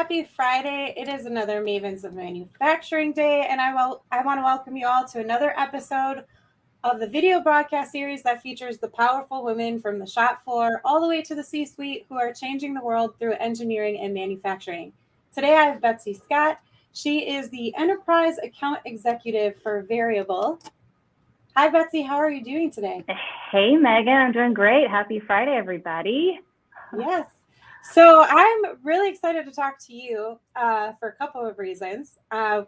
happy Friday. It is another Mavens of Manufacturing Day, and I want to welcome you all to another episode of the video broadcast series that features the powerful women from the shop floor all the way to the C-suite who are changing the world through engineering and manufacturing. Today I have Besty Scott. She is the Enterprise Account Executive for Veryable. Hi, Betsy. How are you doing today? Hey, Megan. I'm doing great. Happy Friday, everybody. Yes. So I'm really excited to talk to you for a couple of reasons.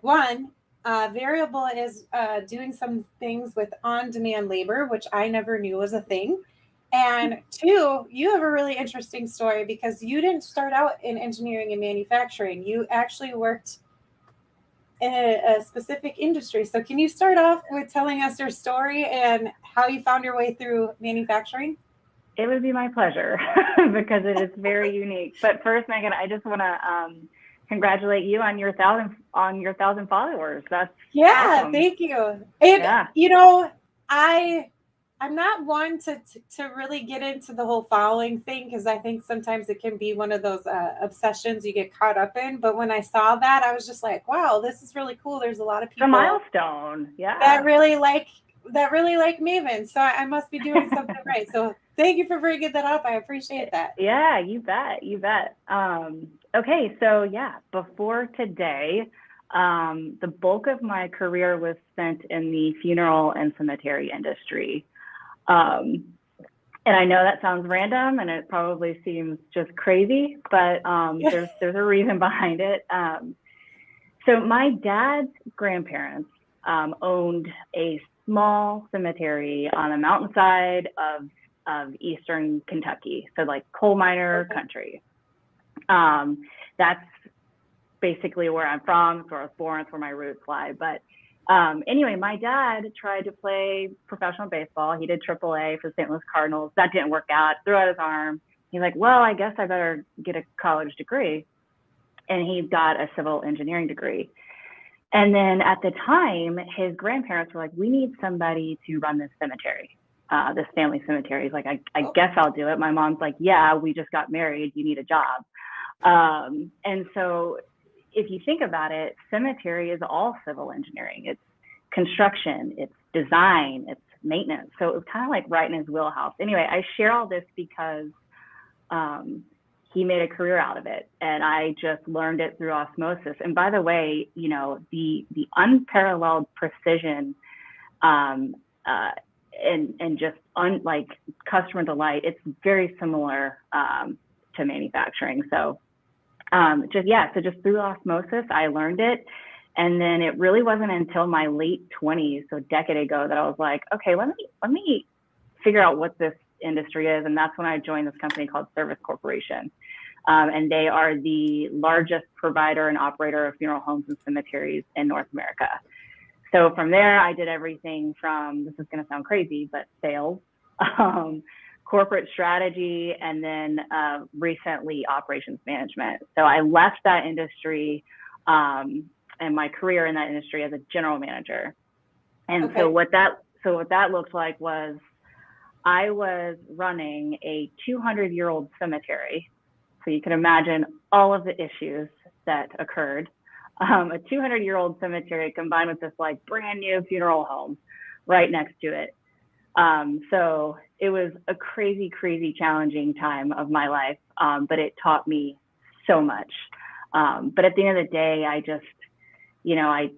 One, Veryable is doing some things with on-demand labor, which I never knew was a thing. And two, you have a really interesting story because you didn't start out in engineering and manufacturing. You actually worked in a specific industry. So can you start off with telling us your story and how you found your way through manufacturing? It would be my pleasure because it is very unique. But first, Megan, I just want to congratulate you on your 1,000 followers. That's awesome. Thank you. And you know, I'm not one to really get into the whole following thing because I think sometimes it can be one of those obsessions you get caught up in. But when I saw that, I was just like, wow, this is really cool. There's a lot of people. It's a milestone. Yeah. That really like Maven. So I must be doing something right. So thank you for bringing that up. I appreciate that. Yeah, you bet. Okay, so before today, the bulk of my career was spent in the funeral and cemetery industry. And I know that sounds random and it probably seems just crazy, but there's a reason behind it. So my dad's grandparents owned a small cemetery on the mountainside of eastern Kentucky, so like coal miner country. That's basically where I'm from. It's where I was born. It's where my roots lie. But anyway, my dad tried to play professional baseball. He did AAA for the St. Louis Cardinals. That didn't work out. Threw out his arm. He's like, well, I guess I better get a college degree. And he got a civil engineering degree. And then at the time, his grandparents were like, we need somebody to run this cemetery, this family cemetery. He's like, I guess I'll do it. My mom's like, yeah, we just got married. You need a job. And so if you think about it, cemetery is all civil engineering. It's construction, it's design, it's maintenance. So it was kind of like right in his wheelhouse. Anyway, I share all this because he made a career out of it, and I just learned it through osmosis. And by the way, you know, the unparalleled precision and just like customer delight, it's very similar to manufacturing. So just through osmosis, I learned it. And then it really wasn't until my late 20s, so a decade ago, that I was like, okay, let me figure out what this industry is. And that's when I joined this company called Service Corporation. And they are the largest provider and operator of funeral homes and cemeteries in North America. So from there, I did everything from, this is going to sound crazy, but sales, corporate strategy, and then recently operations management. So I left that industry and my career in that industry as a general manager. And so what that looked like was I was running a 200-year-old cemetery. So you can imagine all of the issues that occurred. A 200-year-old cemetery combined with this like brand new funeral home right next to it. So it was a crazy, crazy challenging time of my life, but it taught me so much. But at the end of the day, I just, you know, I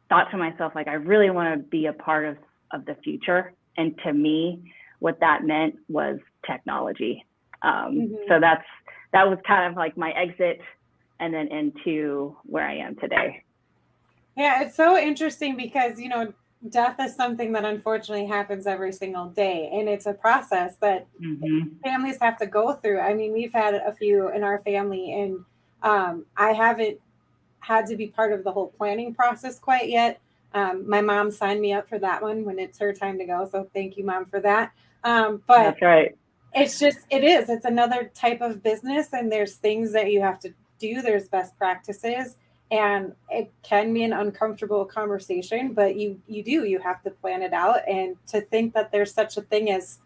thought to myself, like, I really want to be a part of the future. And to me, what that meant was technology. So that was kind of like my exit and then into where I am today. Yeah, it's so interesting because, you know, death is something that unfortunately happens every single day. And it's a process that families have to go through. I mean, we've had a few in our family, and I haven't had to be part of the whole planning process quite yet. My mom signed me up for that one when it's her time to go. So thank you, Mom, for that. But that's right. It's another type of business, and there's things that you have to do. There's best practices, and it can be an uncomfortable conversation, but you have to plan it out. And to think that there's such a thing as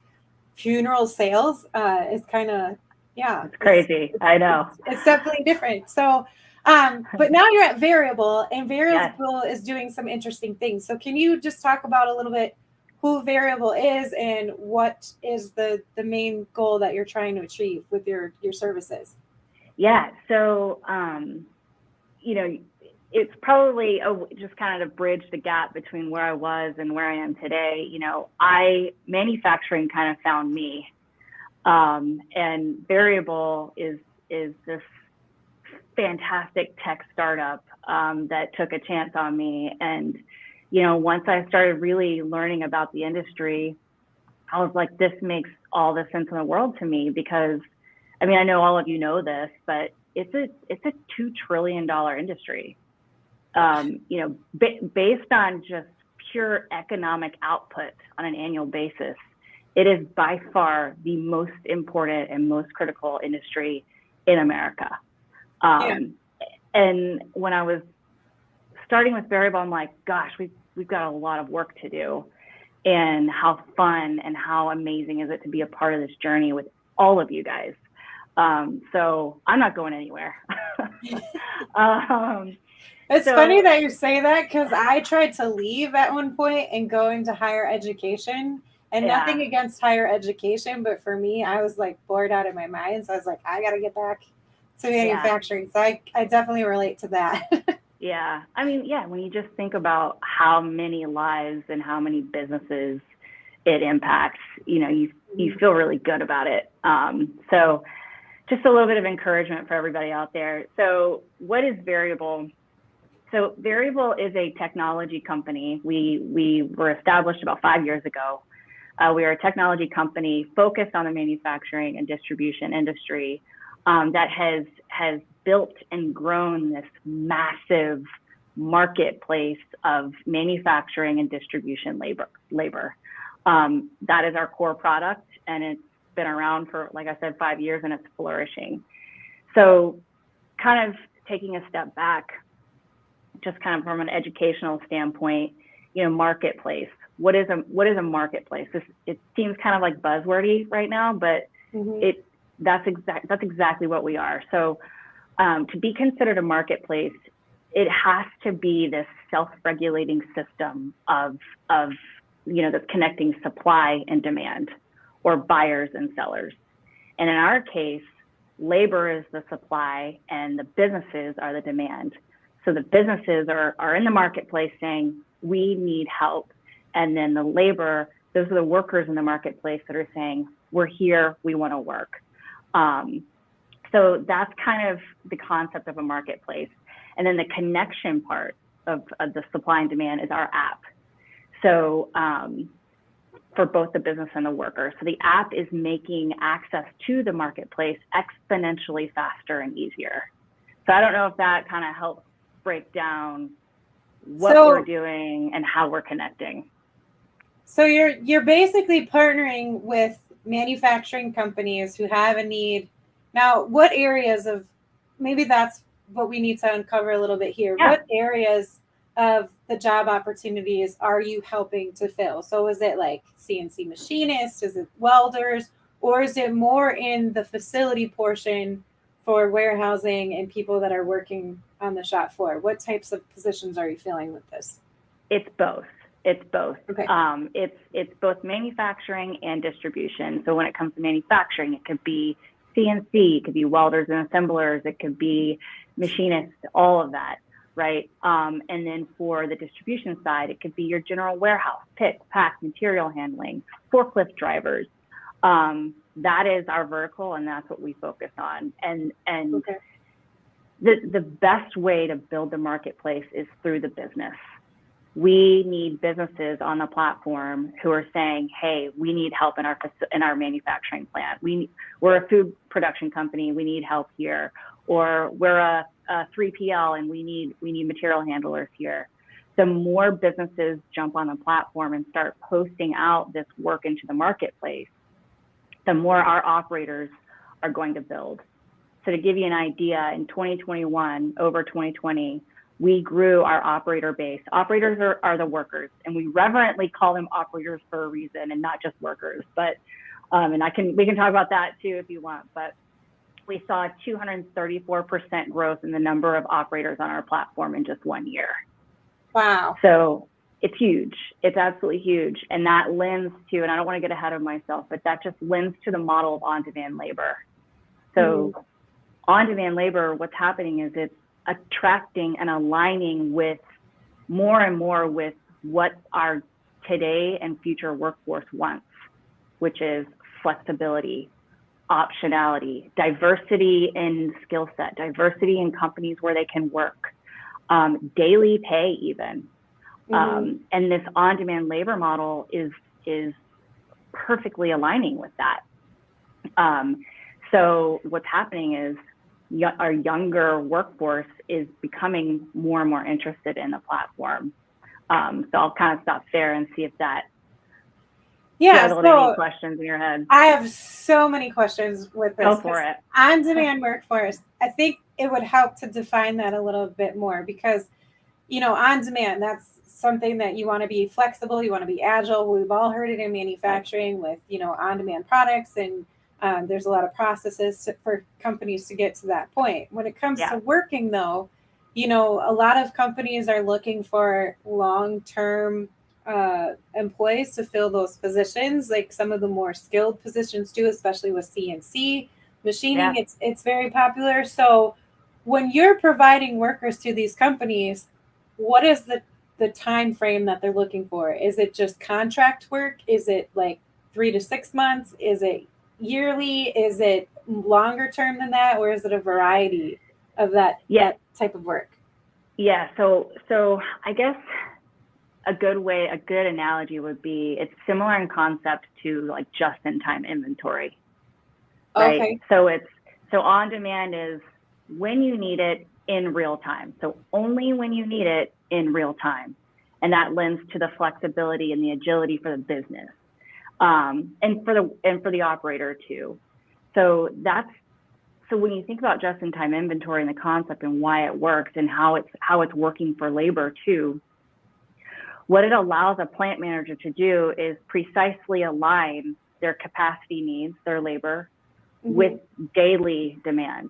funeral sales is kind of Yeah. It's crazy. I know. It's definitely different. So, but now you're at Veryable, and Yes. Veryable is doing some interesting things. So can you just talk about a little bit who Veryable is and what is the main goal that you're trying to achieve with your services? Yeah. So, it's probably just kind of to bridge the gap between where I was and where I am today. Manufacturing kind of found me, and Veryable is this fantastic tech startup that took a chance on me. And once I started really learning about the industry, I was like, this makes all the sense in the world to me, because I know all of you know this, but it's a $2 trillion industry. Based on just pure economic output on an annual basis, it is by far the most important and most critical industry in America. And when I was starting with Veryable, I'm like, gosh, we've got a lot of work to do, and how fun and how amazing is it to be a part of this journey with all of you guys. So I'm not going anywhere. It's funny that you say that, because I tried to leave at one point and go into higher education, and nothing against higher education, but for me, I was like bored out of my mind. So I was like, I got to get back to manufacturing. So I definitely relate to that. Yeah. When you just think about how many lives and how many businesses it impacts, you feel really good about it. So just a little bit of encouragement for everybody out there. So what is Veryable? So Veryable is a technology company. We were established about 5 years ago. We are a technology company focused on the manufacturing and distribution industry that has built and grown this massive marketplace of manufacturing and distribution labor. That is our core product, and it's been around for, like I said, 5 years, and it's flourishing. So kind of taking a step back, just kind of from an educational standpoint, marketplace. What is a marketplace? It seems kind of like buzzwordy right now, but that's exactly what we are. So to be considered a marketplace, it has to be this self-regulating system of that's connecting supply and demand, or buyers and sellers. And in our case, labor is the supply and the businesses are the demand. So the businesses are in the marketplace saying, we need help. And then the labor, those are the workers in the marketplace that are saying, we're here, we want to work. So that's kind of the concept of a marketplace. And then the connection part of the supply and demand is our app. So for both the business and the worker. So the app is making access to the marketplace exponentially faster and easier. So I don't know if that kind of helps break down what we're doing and how we're connecting. So you're basically partnering with manufacturing companies who have a need. Now, what areas of, maybe that's what we need to uncover a little bit here. Yeah. What areas of the job opportunities are you helping to fill? So is it like CNC machinists? Is it welders? Or is it more in the facility portion for warehousing and people that are working on the shop floor? What types of positions are you filling with this? It's both. Okay. It's both manufacturing and distribution. So when it comes to manufacturing, it could be CNC, it could be welders and assemblers, it could be machinists, all of that, right? And then for the distribution side, it could be your general warehouse, pick, pack, material handling, forklift drivers. That is our vertical, and that's what we focus on. And okay. The best way to build the marketplace is through the business. We need businesses on the platform who are saying, hey, we need help in our manufacturing plant. We're a food production company, we need help here. Or we're a 3PL and we need material handlers here. The more businesses jump on the platform and start posting out this work into the marketplace, the more our operators are going to build. So to give you an idea, in 2021 over 2020, we grew our operator base. Operators are the workers, and we reverently call them operators for a reason and not just workers. But and we can talk about that too if you want. But we saw 234% growth in the number of operators on our platform in just 1 year. Wow. So it's huge. It's absolutely huge. And that lends to, and I don't want to get ahead of myself, but that just lends to the model of on-demand labor. So on-demand labor, what's happening is it's attracting and aligning with more and more with what our today and future workforce wants, which is flexibility, optionality, diversity in skill set, diversity in companies where they can work, daily pay even. And this on-demand labor model is perfectly aligning with that. So what's happening is our younger workforce is becoming more and more interested in the platform. So I'll kind of stop there and see if that any questions in your head. I have so many questions with this. Go for it. On-demand workforce, I think it would help to define that a little bit more because, on demand, that's something that you want to be flexible, you want to be agile. We've all heard it in manufacturing with, on-demand products, and there's a lot of processes for companies to get to that point. When it comes to working, though, a lot of companies are looking for long-term employees to fill those positions, like some of the more skilled positions too, especially with CNC machining. It's very popular. So when you're providing workers to these companies, what is the time frame that they're looking for? Is it just contract work? Is it like 3 to 6 months? Is it yearly? Is it longer term than that? Or is it a variety of that type of work? Yeah. So I guess a good analogy would be, it's similar in concept to like just-in-time inventory. Right? Okay. So on demand is when you need it in real time. So only when you need it in real time. And that lends to the flexibility and the agility for the business. And for the operator too. So when you think about just-in-time inventory and the concept and why it works and how it's working for labor too, what it allows a plant manager to do is precisely align their capacity needs, their labor, with daily demand.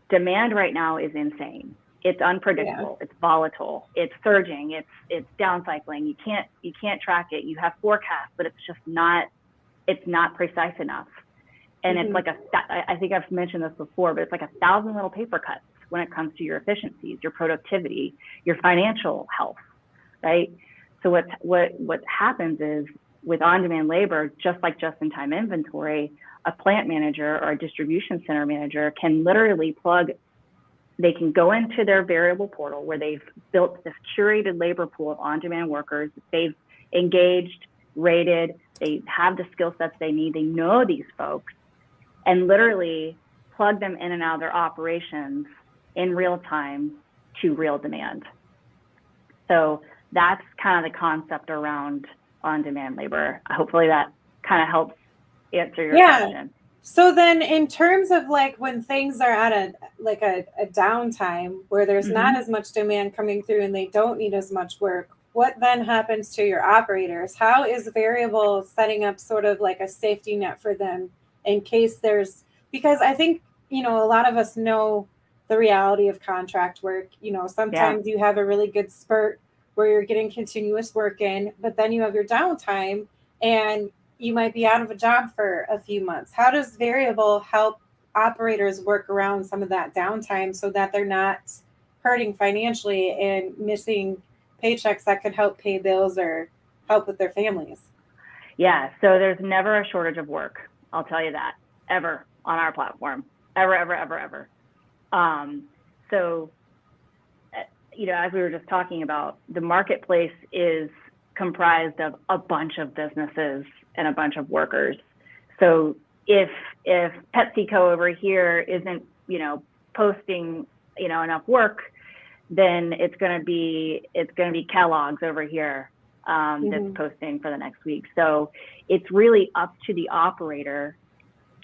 Demand right now is insane. It's unpredictable. It's volatile. It's surging. It's down cycling. You can't track it. You have forecasts, but it's just not. It's not precise enough. And it's like I think I've mentioned this before, but it's like 1,000 little paper cuts when it comes to your efficiencies, your productivity, your financial health, right? So what happens is with on-demand labor, just like just-in-time inventory, a plant manager or a distribution center manager can literally they can go into their Veryable portal where they've built this curated labor pool of on-demand workers. They've engaged, rated, they have the skill sets they need. They know these folks, and literally plug them in and out of their operations in real time to real demand. So that's kind of the concept around on-demand labor. Hopefully that kind of helps answer your question. So then in terms of like when things are at a downtime where there's not as much demand coming through and they don't need as much work, what then happens to your operators? How is Veryable setting up sort of like a safety net for them in case because I think, a lot of us know the reality of contract work. Sometimes you have a really good spurt where you're getting continuous work in, but then you have your downtime and you might be out of a job for a few months. How does Veryable help operators work around some of that downtime so that they're not hurting financially and missing paychecks that could help pay bills or help with their families? Yeah, so there's never a shortage of work. I'll tell you that, ever on our platform, ever. So, as we were just talking about, the marketplace is comprised of a bunch of businesses and a bunch of workers. So if PepsiCo over here isn't, posting, enough work, then it's going to be Kellogg's over here that's posting for the next week. So it's really up to the operator.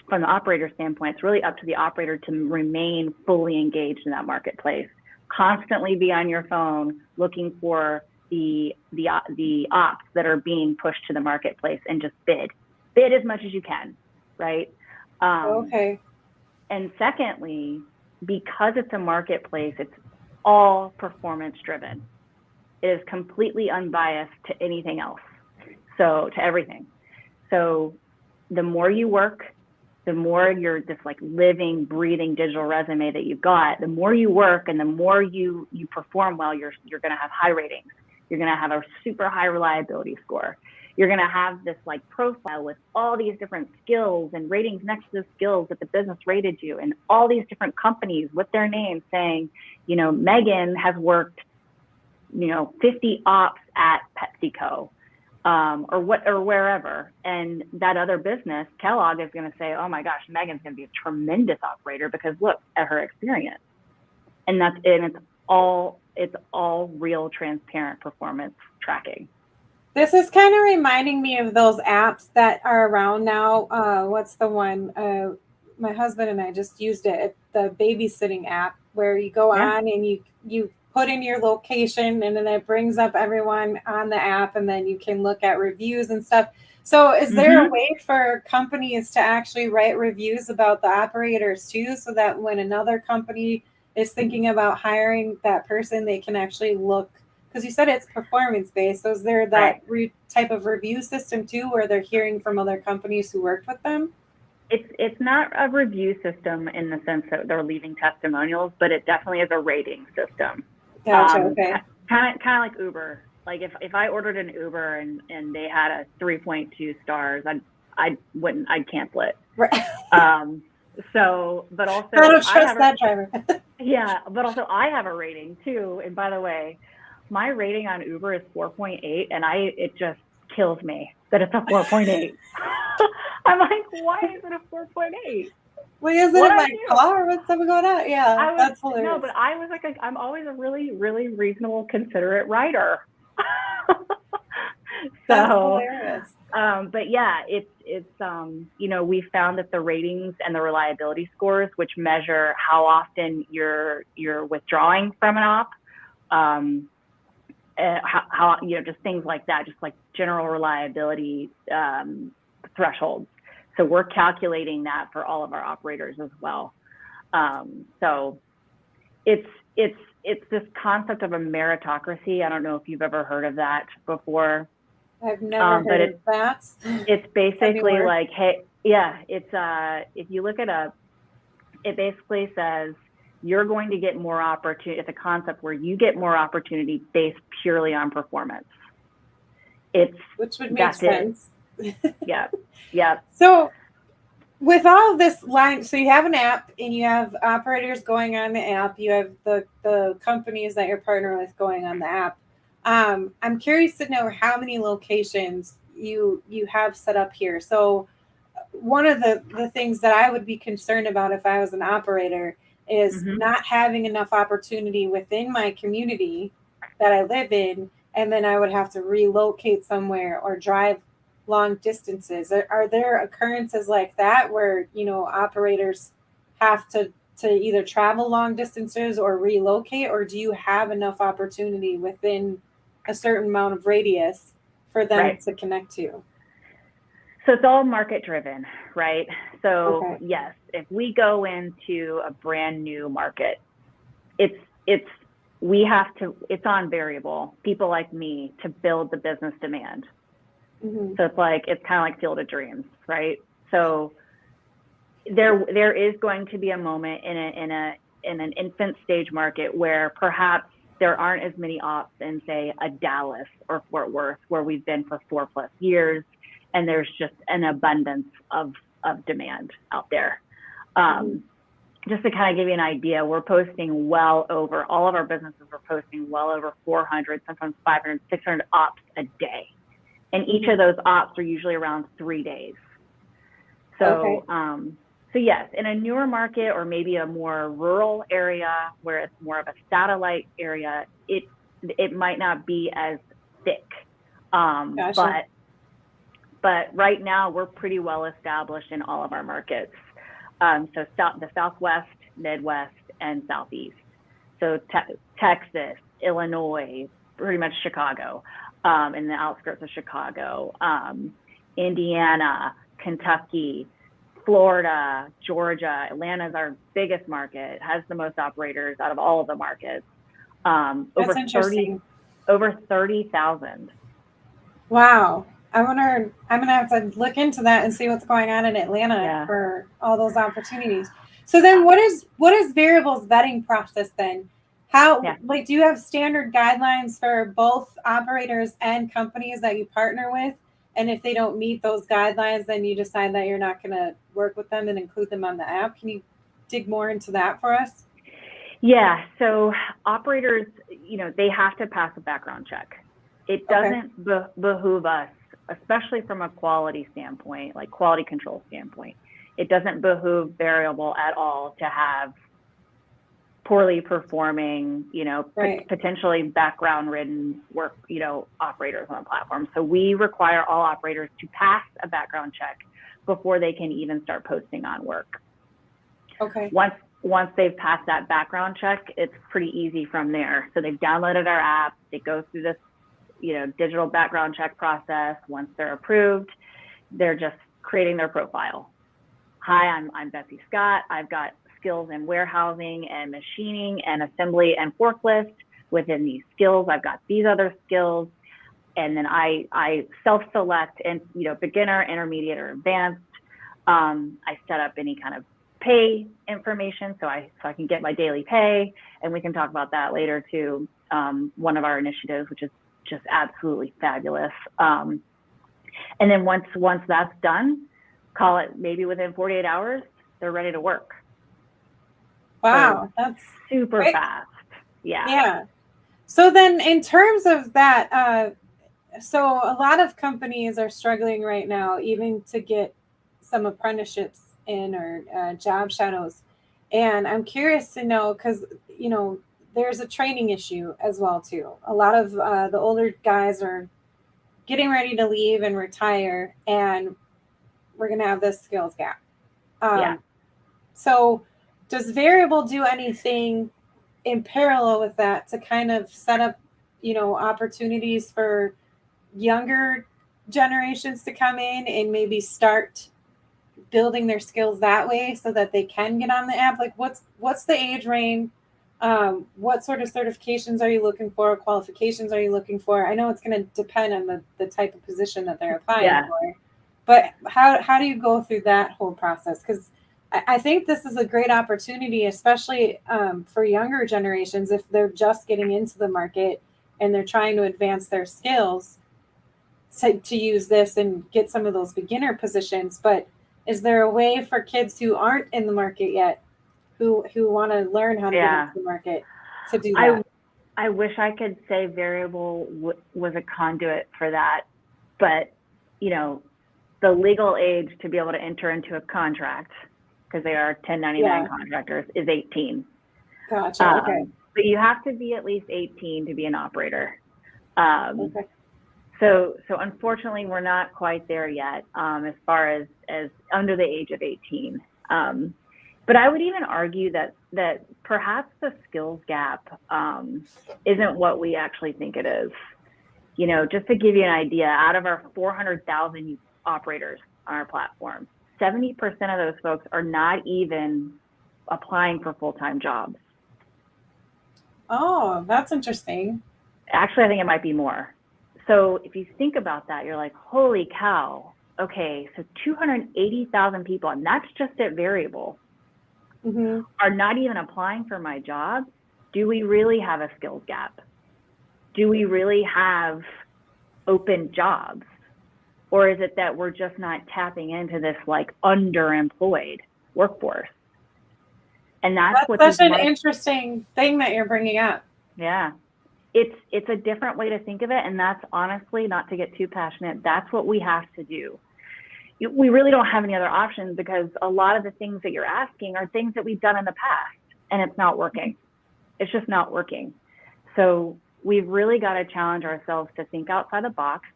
From the operator standpoint, it's really up to the operator to remain fully engaged in that marketplace. Constantly be on your phone looking for the ops that are being pushed to the marketplace and just bid as much as you can, right? Okay. And secondly, because it's a marketplace, it's all performance driven. It is completely unbiased to anything else. So to everything. So the more you work, the more you're this like living, breathing digital resume that you've got, the more you work and the more you perform well, you're going to have high ratings. You're going to have a super high reliability score. You're going to have this like profile with all these different skills and ratings next to the skills that the business rated you, and all these different companies with their names saying, you know, Meaghan has worked, you know, 50 ops at PepsiCo. Or wherever, and that other business, Kellogg, is going to say, "Oh my gosh, Meaghan's going to be a tremendous operator because look at her experience," and it's all real, transparent performance tracking. This is kind of reminding me of those apps that are around now. What's the one? My husband and I just used it. The babysitting app, where you go on and you put in your location, and then it brings up everyone on the app, and then you can look at reviews and stuff. So is there a way for companies to actually write reviews about the operators too, so that when another company is thinking about hiring that person, they can actually look? Because you said it's performance based. So is there that type of review system too, where they're hearing from other companies who worked with them? It's not a review system in the sense that they're leaving testimonials, but it definitely is a rating system. Gotcha. Okay. Kind of like Uber. Like if I ordered an Uber and they had a 3.2 stars, I'd cancel it. Right. So, but also I don't trust that driver. Yeah, but also I have a rating too. And by the way, my rating on Uber is 4.8, and it just kills me that it's a 4.8. I'm like, why is it a 4.8? Well, isn't it my car? What's going on? Yeah, that's hilarious. No, but I was like, I'm always a really, really reasonable, considerate rider. That's hilarious. But yeah, it's you know, we found that the ratings and the reliability scores, which measure how often you're withdrawing from an op, how you know, just things like that, just like general reliability thresholds. So we're calculating that for all of our operators as well. So it's this concept of a meritocracy. I don't know if you've ever heard of that before. I've never heard of that. It's basically like, hey, yeah, it's if you look it up, it basically says you're going to get more opportunity. It's a concept where you get more opportunity based purely on performance. Which would make sense. Yeah. So with all of this line, so you have an app and you have operators going on the app. You have the companies that you're partnering with going on the app. I'm curious to know how many locations you have set up here. So one of the things that I would be concerned about if I was an operator is not having enough opportunity within my community that I live in, and then I would have to relocate somewhere or drive long distances. Are there occurrences like that where, you know, operators have to either travel long distances or relocate, or do you have enough opportunity within a certain amount of radius for them to connect to? So it's all market driven, right? So yes, if we go into a brand new market, it's on Veryable, people like me, to build the business demand. So it's kind of like Field of Dreams, right? So there is going to be a moment in an infant stage market where perhaps there aren't as many ops in, say, a Dallas or Fort Worth, where we've been for 4+ years, and there's just an abundance of demand out there. Just to kind of give you an idea, we're posting all of our businesses are posting well over 400, sometimes 500, 600 ops a day. And each of those ops are usually around 3 days. So, so yes, in a newer market or maybe a more rural area where it's more of a satellite area, it might not be as thick. But right now we're pretty well established in all of our markets. So the Southwest, Midwest, and Southeast. So Texas, Illinois, pretty much Chicago, in the outskirts of Chicago, Indiana, Kentucky, Florida, Georgia, Atlanta is our biggest market, has the most operators out of all of the markets. That's interesting. Over 30,000. Wow. I'm gonna have to look into that and see what's going on in Atlanta for all those opportunities. So then what is Veryable's vetting process then? How like do you have standard guidelines for both operators and companies that you partner with? And if they don't meet those guidelines, then you decide that you're not gonna work with them and include them on the app. Can you dig more into that for us? Yeah, so operators, they have to pass a background check. It doesn't behoove us, especially from a quality standpoint, like quality control standpoint. It doesn't behoove Veryable at all to have poorly performing, potentially background ridden work, operators on the platform. So we require all operators to pass a background check before they can even start posting on work. Okay. Once they've passed that background check, it's pretty easy from there. So they've downloaded our app, they go through this, digital background check process. Once they're approved, they're just creating their profile. Hi, I'm Besty Scott. I've got skills in warehousing and machining and assembly and forklift. Within these skills, I've got these other skills. And then I self-select and, beginner, intermediate, or advanced. I set up any kind of pay information so I can get my daily pay. And we can talk about that later too. One of our initiatives, which is just absolutely fabulous. And then once that's done, call it maybe within 48 hours, they're ready to work. Wow, so that's super fast. Yeah. So then in terms of that, so a lot of companies are struggling right now, even to get some apprenticeships in or job shadows. And I'm curious to know, because, there's a training issue as well, too. A lot of the older guys are getting ready to leave and retire, and we're going to have this skills gap. So does Veryable do anything in parallel with that to kind of set up, opportunities for younger generations to come in and maybe start building their skills that way so that they can get on the app? Like what's the age range? What sort of certifications are you looking for? Qualifications are you looking for? I know it's going to depend on the type of position that they're applying for, but how do you go through that whole process? Because I think this is a great opportunity, especially for younger generations, if they're just getting into the market and they're trying to advance their skills to use this and get some of those beginner positions. But is there a way for kids who aren't in the market yet, who want to learn how to get into the market, to do that? I wish I could say Veryable was a conduit for that, but the legal age to be able to enter into a contract, because they are 1099 contractors, is 18. Gotcha. Okay. But you have to be at least 18 to be an operator. Okay. So unfortunately, we're not quite there yet as far as under the age of 18. But I would even argue that perhaps the skills gap isn't what we actually think it is. Just to give you an idea, out of our 400,000 operators on our platform, 70% of those folks are not even applying for full-time jobs. Oh, that's interesting. Actually, I think it might be more. So if you think about that, you're like, holy cow. Okay, so 280,000 people, and that's just at Veryable, are not even applying for my job. Do we really have a skills gap? Do we really have open jobs? Or is it that we're just not tapping into this like underemployed workforce? And that's such an interesting thing that you're bringing up. Yeah. It's a different way to think of it. And that's honestly, not to get too passionate, that's what we have to do. We really don't have any other options, because a lot of the things that you're asking are things that we've done in the past, and it's not working. It's just not working. So we've really got to challenge ourselves to think outside the box.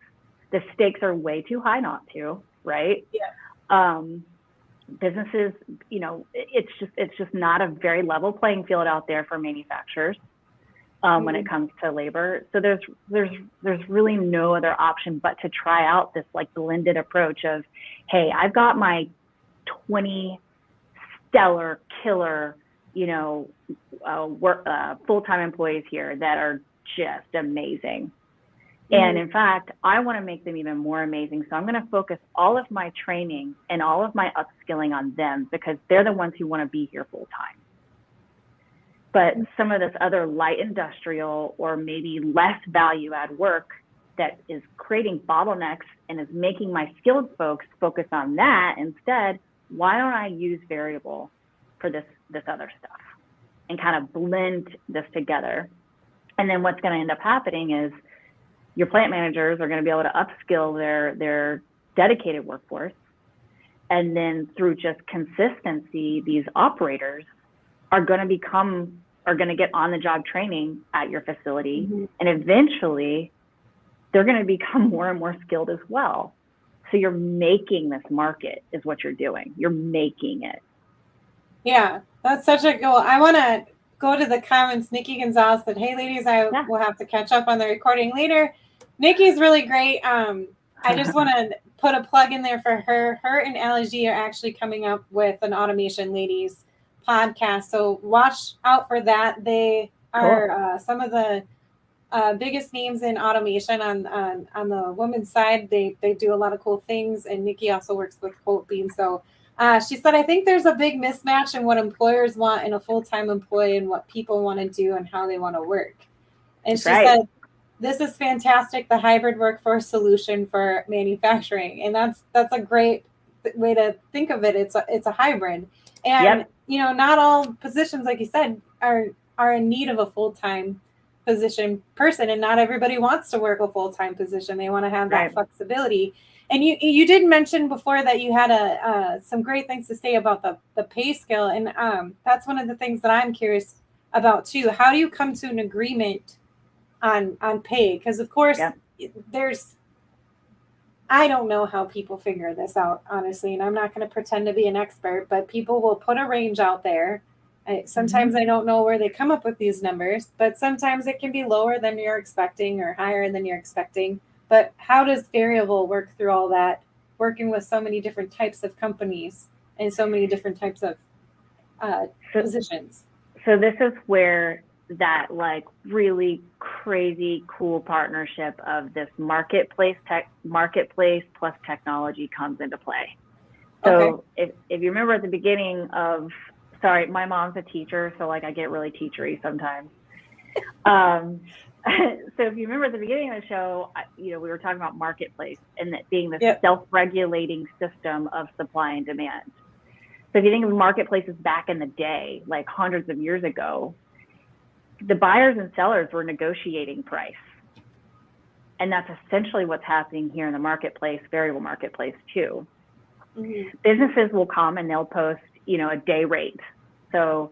The stakes are way too high not to, right? Yeah. Businesses, it's just not a very level playing field out there for manufacturers when it comes to labor. So there's really no other option but to try out this like blended approach of, hey, I've got my 20 stellar killer, full-time employees here that are just amazing. And in fact, I want to make them even more amazing. So I'm going to focus all of my training and all of my upskilling on them, because they're the ones who want to be here full time. But some of this other light industrial or maybe less value add work that is creating bottlenecks and is making my skilled folks focus on that instead, why don't I use Veryable for this other stuff and kind of blend this together? And then what's going to end up happening is your plant managers are going to be able to upskill their dedicated workforce. And then through just consistency, these operators are going to get on the job training at your facility. And eventually they're going to become more and more skilled as well. So you're making this market is what you're doing. You're making it. Yeah, that's such a goal. I want to go to the comments. Nikki Gonzalez said, hey ladies, I will have to catch up on the recording later. Nikki's really great. I just want to put a plug in there for her. Her and Allie G are actually coming up with an Automation Ladies podcast. So watch out for that. They are some of the biggest names in automation on the women's side. They do a lot of cool things. And Nikki also works with Colt Beam. So she said, I think there's a big mismatch in what employers want in a full-time employee and what people want to do and how they want to work. And she said, this is fantastic, the hybrid workforce solution for manufacturing. And that's a great way to think of it. It's a hybrid. And, not all positions, like you said, are in need of a full-time position person. And not everybody wants to work a full-time position. They want to have that flexibility. And you did mention before that you had some great things to say about the pay scale. And that's one of the things that I'm curious about too. How do you come to an agreement on pay? Because of course I don't know how people figure this out, honestly, and I'm not going to pretend to be an expert, but people will put a range out there. Sometimes I don't know where they come up with these numbers, but sometimes it can be lower than you're expecting or higher than you're expecting. But how does Veryable work through all that, working with so many different types of companies and so many different types of positions? So this is where that really crazy cool partnership of this marketplace plus technology comes into play. So if you remember at the beginning of, sorry, my mom's a teacher, so I get really teachery sometimes. So if you remember at the beginning of the show, we were talking about marketplace and that being this self-regulating system of supply and demand. So if you think of marketplaces back in the day, hundreds of years ago, the buyers and sellers were negotiating price. And that's essentially what's happening here in the marketplace, Veryable marketplace too. Businesses will come and they'll post, a day rate. So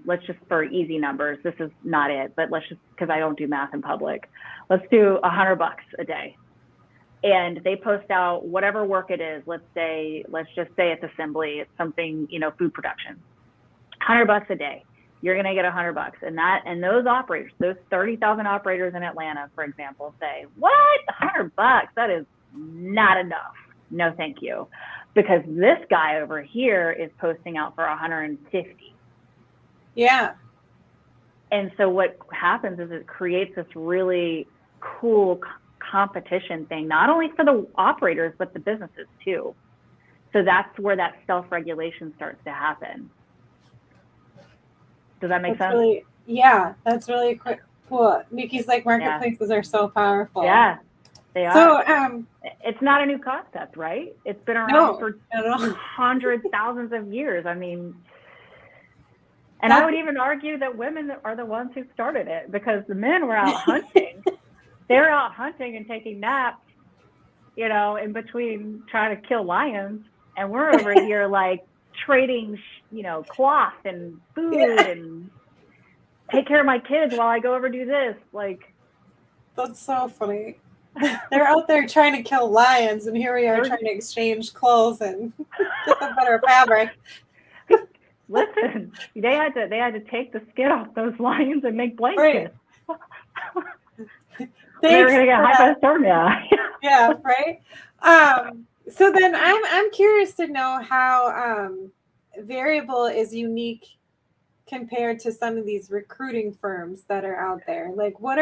let's just, for easy numbers, this is not it, but let's just, because I don't do math in public, let's do $100 a day. And they post out whatever work it is. Let's just say it's assembly, it's something, food production, $100 a day. You're going to get $100. And those operators, those 30,000 operators in Atlanta, for example, say, what? $100? That is not enough. No, thank you. Because this guy over here is posting out for 150. Yeah. And so what happens is it creates this really cool competition thing, not only for the operators, but the businesses too. So that's where that self-regulation starts to happen. Does that make sense? That's really cool. Nikki's marketplaces are so powerful. Yeah, they are. So it's not a new concept, right? It's been around for hundreds, thousands of years. I mean, and I would even argue that women are the ones who started it, because the men were out hunting. They're out hunting and taking naps, in between trying to kill lions. And we're over here trading, cloth and food and take care of my kids while I go over do this. That's so funny. They're out there trying to kill lions, and here we are trying to exchange clothes and get a better fabric. Listen, they had to take the skin off those lions and make blankets. Right. They were going to get hypothermia. Yeah, right. So then I'm curious to know how Variable is unique compared to some of these recruiting firms that are out there. Like what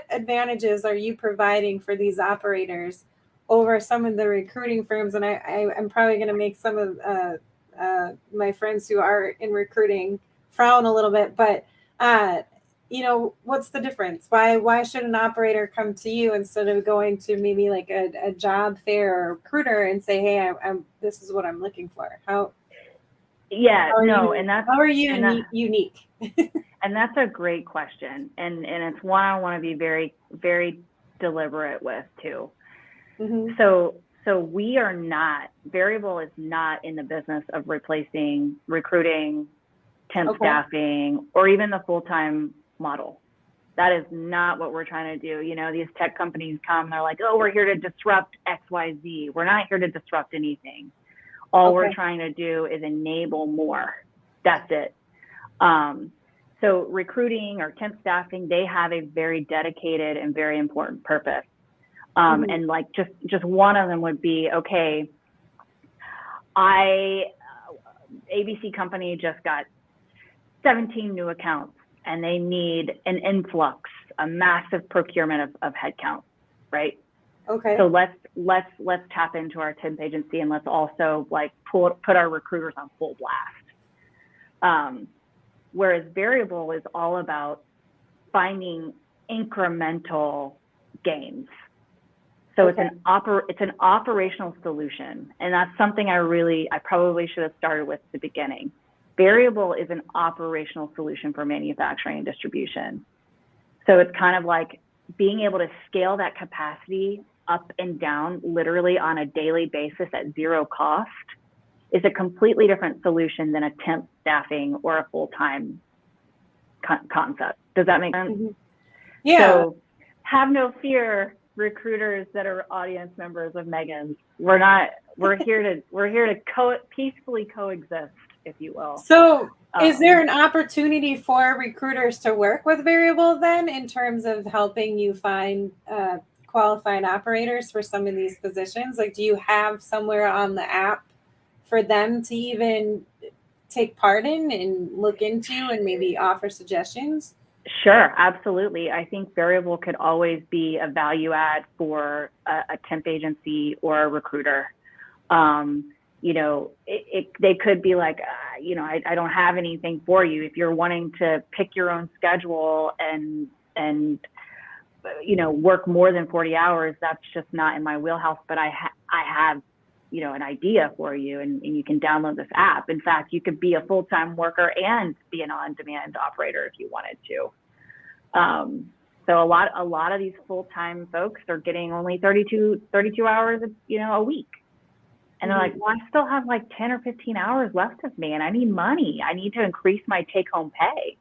advantages are you providing for these operators over some of the recruiting firms? And I'm probably going to make some of my friends who are in recruiting frown a little bit, but what's the difference? Why should an operator come to you instead of going to maybe like a job fair or recruiter and say, hey, I'm this is what I'm looking for? Yeah, How are no, you, and that's how are you unique? and that's a great question, and it's one I want to be very, very deliberate with too. Mm-hmm. So we are not, Veryable is not in the business of replacing recruiting, temp staffing, or even the full-time model. That is not what we're trying to do. You know, these tech companies come, they're like, oh, we're here to disrupt XYZ. We're not here to disrupt anything. All we're trying to do is enable more. That's it. So recruiting or temp staffing, they have a very dedicated and very important purpose. And like just one of them would be, okay, ABC company just got 17 new accounts and they need an influx, a massive procurement of headcount, right? Okay. So let's tap into our temp agency and let's also like put our recruiters on full blast. Whereas Veryable is all about finding incremental gains. So it's an operational solution, and that's something I probably should have started with at the beginning. Veryable is an operational solution for manufacturing and distribution. So it's kind of like being able to scale that capacity up and down literally on a daily basis at zero cost is a completely different solution than a temp staffing or a full-time concept. Does that make sense? Mm-hmm. Yeah. So have no fear, recruiters that are audience members of Meaghan's. We're here to peacefully coexist, if you will. So is there an opportunity for recruiters to work with Veryable then in terms of helping you find qualified operators for some of these positions? Like, do you have somewhere on the app for them to even take part in and look into and maybe offer suggestions? Sure, absolutely. I think Veryable could always be a value add for a temp agency or a recruiter. You know, they could be like, I don't have anything for you. If you're wanting to pick your own schedule and work more than 40 hours, that's just not in my wheelhouse. But I have, an idea for you, and you can download this app. In fact, you could be a full-time worker and be an on-demand operator if you wanted to. So a lot of these full-time folks are getting only 32 hours, a week. And they're like, well, I still have like 10 or 15 hours left of me and I need money. I need to increase my take-home pay.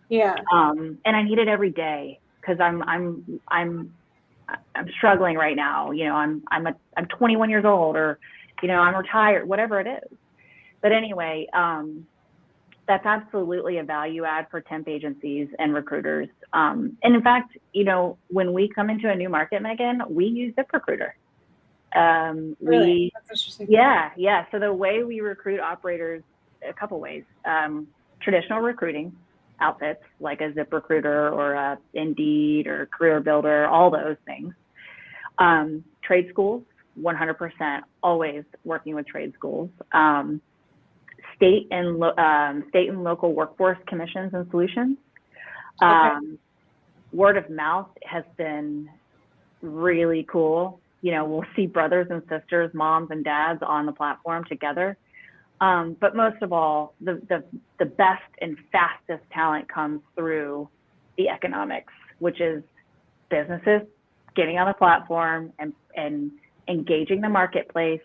Yeah. And I need it every day because I'm struggling right now. I'm 21 years old, or, I'm retired, whatever it is. But anyway, that's absolutely a value add for temp agencies and recruiters. And in fact, when we come into a new market, Meaghan, we use ZipRecruiter. Really? That's interesting. Yeah. So the way we recruit operators, a couple ways. Traditional recruiting outfits like a ZipRecruiter or a Indeed or Career Builder, all those things. Trade schools, 100%, always working with trade schools. State and local workforce commissions and solutions. Word of mouth has been really cool. We'll see brothers and sisters, moms and dads on the platform together. But most of all, the best and fastest talent comes through the economics, which is businesses getting on the platform and engaging the marketplace,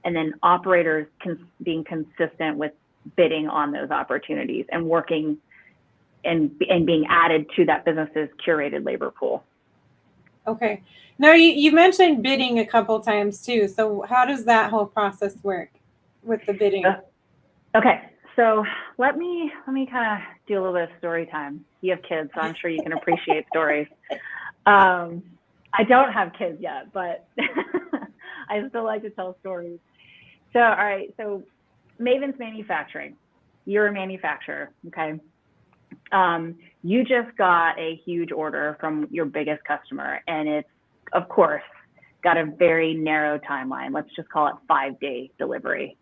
and then operators being consistent with bidding on those opportunities and working and being added to that business's curated labor pool. Okay. Now you mentioned bidding a couple times too. So how does that whole process work with the bidding? Okay. So let me kind of do a little bit of story time. You have kids, so I'm sure you can appreciate stories. I don't have kids yet, but I still like to tell stories. So, all right. So Mavens Manufacturing, you're a manufacturer. Okay. You just got a huge order from your biggest customer, and it's, of course, got a very narrow timeline. Let's just call it 5-day delivery.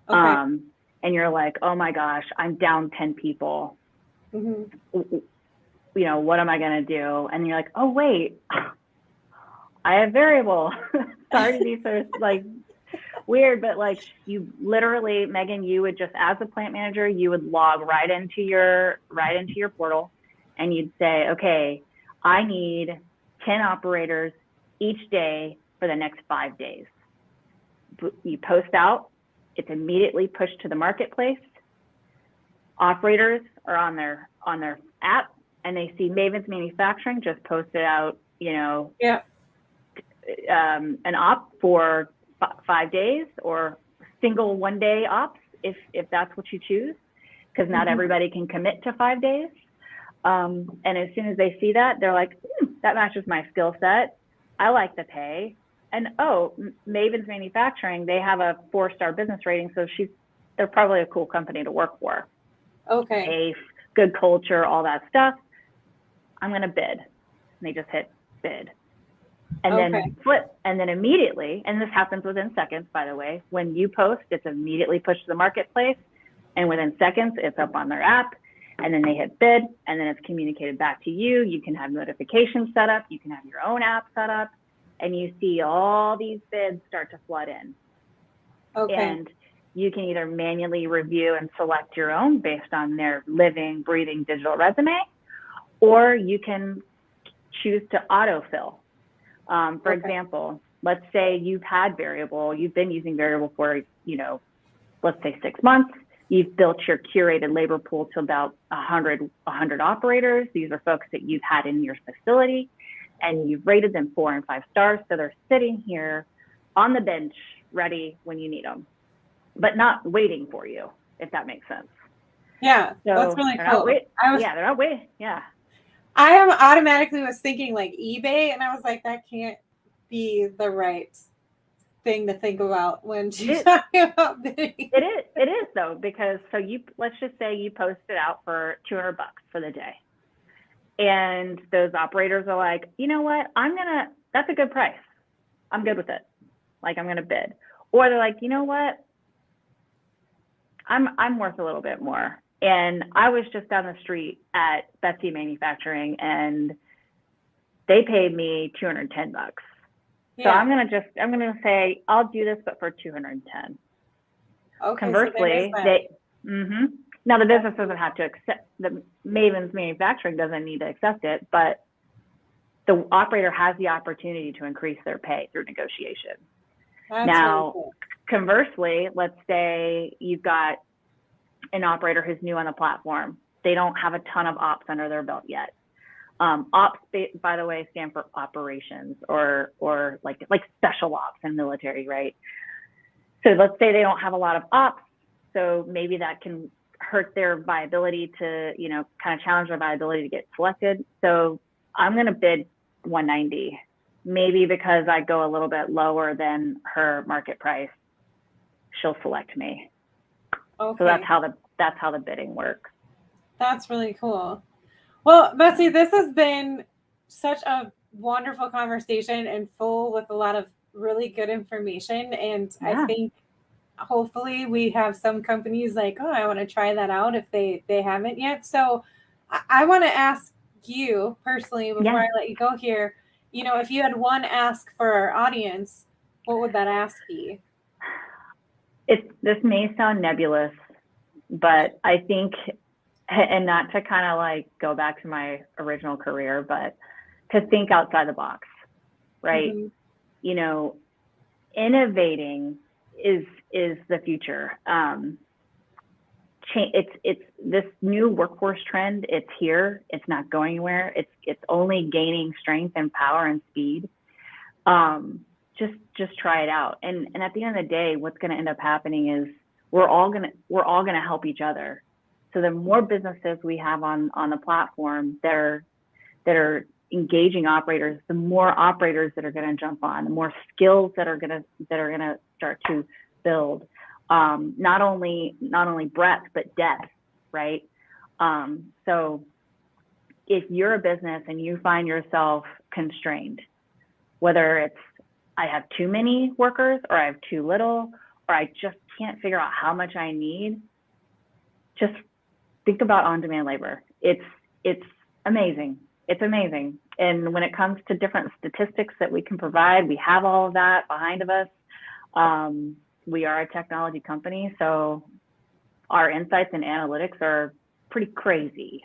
Okay. And you're like, oh my gosh, I'm down 10 people. Mm-hmm. You know, what am I going to do? And you're like, oh, wait, I have Veryable. Sorry to be so like weird, but like you literally, Meaghan, you would just, as a plant manager, you would log right into your portal, and you'd say, okay, I need 10 operators each day for the next 5 days. You post out, it's immediately pushed to the marketplace. Operators are on their app, and they see Mavens Manufacturing just posted out, you know, Yeah. An op for 5 days, or single 1-day ops if that's what you choose, because not everybody can commit to 5 days. And as soon as they see that, they're like, that matches my skill set. I like the pay. And Mavens Manufacturing, they have a 4-star business rating, so they're probably a cool company to work for. Okay. Safe, good culture, all that stuff. I'm gonna bid. And they just hit bid. And then immediately, and this happens within seconds, by the way, when you post, it's immediately pushed to the marketplace, and within seconds, it's up on their app, and then they hit bid, and then it's communicated back to you. You can have notifications set up, you can have your own app set up, and you see all these bids start to flood in. Okay. And you can either manually review and select your own based on their living, breathing digital resume, or you can choose to autofill. For example, let's say you've had Veryable, you've been using Veryable for, you know, let's say 6 months. You've built your curated labor pool to about 100 operators. These are folks that you've had in your facility, and you've rated them 4 and 5 stars. So they're sitting here on the bench, ready when you need them, but not waiting for you, if that makes sense. Yeah, So that's really cool. they're not waiting. Yeah. I am automatically was thinking like eBay, and I was like, that can't be the right thing to think about when she's talking about bidding. It is though, because let's just say you post it out for $200 for the day, and those operators are like, you know what, that's a good price. I'm good with it. Like, I'm gonna bid. Or they're like, you know what, I'm worth a little bit more. And I was just down the street at Besty Manufacturing, and they paid me $210. So Yeah. I'm gonna say I'll do this, but for $210. Okay. Conversely, now the business doesn't have to accept, the Mavens Manufacturing doesn't need to accept it, but the operator has the opportunity to increase their pay through negotiation. That's now, really cool. Conversely, let's say you've got an operator who's new on the platform. They don't have a ton of ops under their belt yet. Ops, by the way, stand for operations, or like special ops in military, right? So let's say they don't have a lot of ops, so maybe that can hurt their viability to, you know, kind of challenge their viability to get selected. So I'm going to bid 190, maybe because I go a little bit lower than her market price, she'll select me. Okay. So that's how the bidding works. That's really cool. Well, Besty, this has been such a wonderful conversation and full with a lot of really good information. And I think hopefully we have some companies like, oh, I want to try that out if they haven't yet. So I want to ask you personally, before I let you go here, you know, if you had one ask for our audience, what would that ask be? This may sound nebulous, but I think, and not to kind of like go back to my original career, but to think outside the box, right? Mm-hmm. You know, innovating is the future. It's this new workforce trend. It's here. It's not going anywhere. It's only gaining strength and power and speed. Just try it out. And at the end of the day, what's going to end up happening is we're all gonna help each other. So the more businesses we have on the platform that are engaging operators, the more operators that are going to jump on, the more skills that are going to start to build. Not only breadth, but depth, right? So if you're a business and you find yourself constrained, whether it's I have too many workers or I have too little, or I just can't figure out how much I need, just think about on-demand labor. It's amazing. It's amazing. And when it comes to different statistics that we can provide, we have all of that behind of us. We are a technology company, so our insights and analytics are pretty crazy.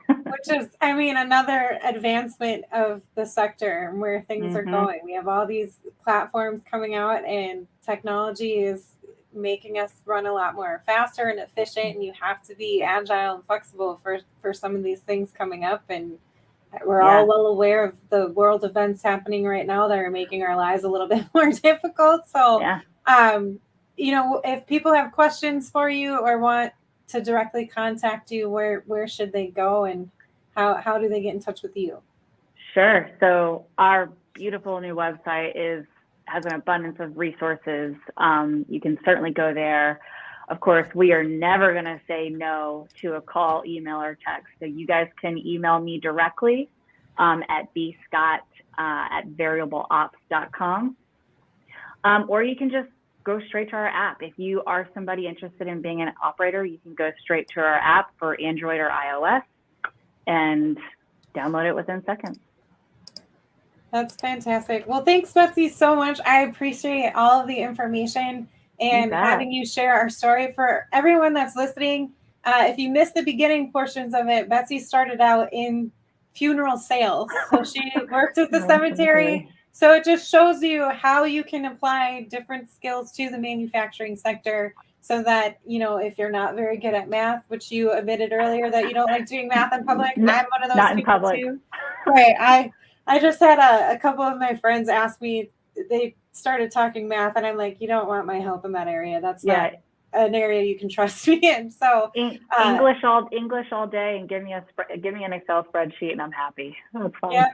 Which is, I mean, another advancement of the sector and where things are going. We have all these platforms coming out, and technology is making us run a lot more faster and efficient, and you have to be agile and flexible for some of these things coming up. And we're all well aware of the world events happening right now that are making our lives a little bit more difficult. So, you know, if people have questions for you or want to directly contact you, where should they go, and how do they get in touch with you? Sure. So our beautiful new website has an abundance of resources. You can certainly go there. Of course, we are never going to say no to a call, email, or text. So you guys can email me directly at bscott@variableops.com. Or you can just go straight to our app. If you are somebody interested in being an operator, you can go straight to our app for Android or iOS and download it within seconds. That's fantastic. Well, thanks, Betsy, so much. I appreciate all of the information and having you share our story. For everyone that's listening, if you missed the beginning portions of it, Betsy started out in funeral sales. So she worked at the cemetery. So it just shows you how you can apply different skills to the manufacturing sector, so that, you know, if you're not very good at math, which you admitted earlier that you don't like doing math in public, I'm one of those not people in public. too. Right. I just had a couple of my friends ask me, they started talking math, and I'm like, you don't want my help in that area. That's not an area you can trust me in. So English all day, and give me an Excel spreadsheet, and I'm happy. That's fine. Yep.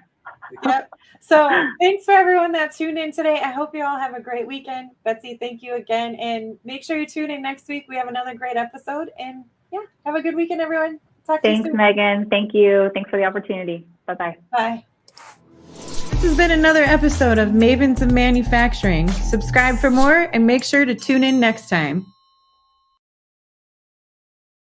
So thanks for everyone that tuned in today. I hope you all have a great weekend. Betsy, thank you again. And make sure you tune in next week. We have another great episode. And have a good weekend, everyone. Talk to you soon. Thanks, Meaghan. Thank you. Thanks for the opportunity. Bye-bye. Bye. This has been another episode of Mavens of Manufacturing. Subscribe for more and make sure to tune in next time.